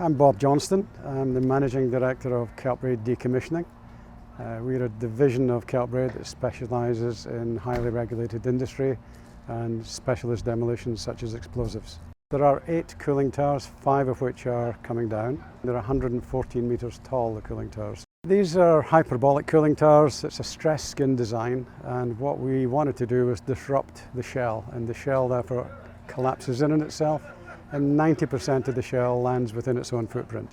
I'm Bob Johnston. I'm the Managing Director of Keltbray Decommissioning. We're a division of Keltbray that specialises in highly regulated industry and specialist demolitions such as explosives. There are 8 cooling towers, 5 of which are coming down. They're 114 metres tall, the cooling towers. These are hyperbolic cooling towers. It's a stress skin design, and what we wanted to do was disrupt the shell, and the shell therefore collapses in on itself, and 90% of the shell lands within its own footprint.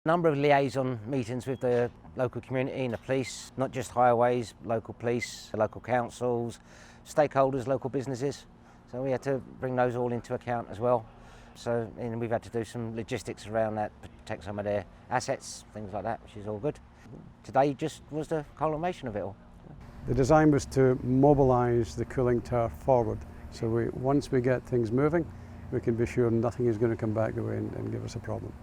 A number of liaison meetings with the local community and the police, not just highways, local police, local councils, stakeholders, local businesses. So we had to bring those all into account as well. So and we've had to do some logistics around that, protect some of their assets, things like that, which is all good. Today just was the culmination of it all. The design was to mobilise the cooling tower forward. So once we get things moving, we can be sure nothing is going to come back the way and give us a problem.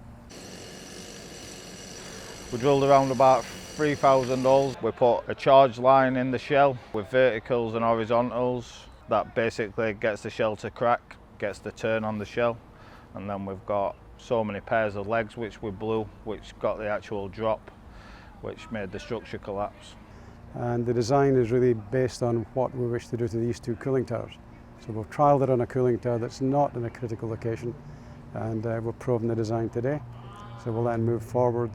We drilled around about 3,000 holes. We put a charge line in the shell with verticals and horizontals. That basically gets the shell to crack, gets the turn on the shell. And then we've got so many pairs of legs which we blew, which got the actual drop, which made the structure collapse. And the design is really based on what we wish to do to these 2 cooling towers. So we've trialled it on a cooling tower that's not in a critical location, and we're proving the design today. So we'll then move forward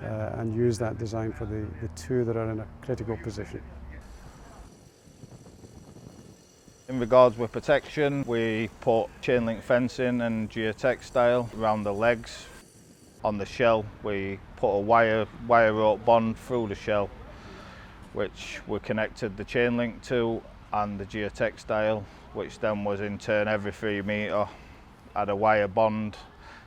and use that design for the 2 that are in a critical position. In regards with protection, we put chain link fencing and geotextile around the legs. On the shell, we put a wire rope bond through the shell, which we connected the chain link to, and the geotextile, which then was in turn every 3 metre, had a wire bond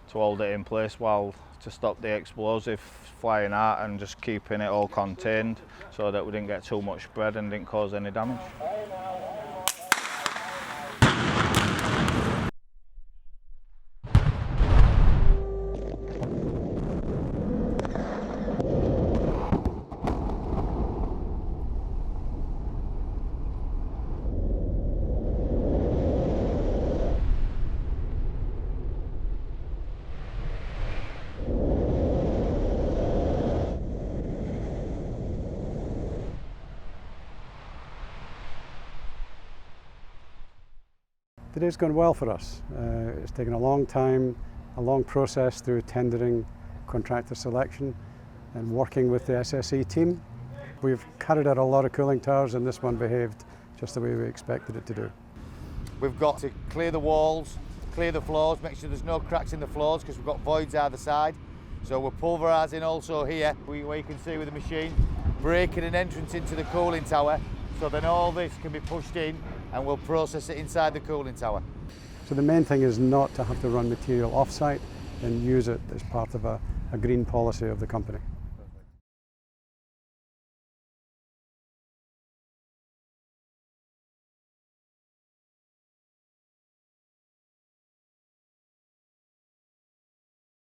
to hold it in place to stop the explosive flying out and just keeping it all contained so that we didn't get too much spread and didn't cause any damage. Today's gone well for us. It's taken a long time, a long process through tendering, contractor selection and working with the SSE team. We've carried out a lot of cooling towers and this one behaved just the way we expected it to do. We've got to clear the walls, clear the floors, make sure there's no cracks in the floors because we've got voids either side. So we're pulverising also here, where you can see with the machine, breaking an entrance into the cooling tower, so then all this can be pushed in and we'll process it inside the cooling tower. So the main thing is not to have to run material off-site and use it as part of a green policy of the company.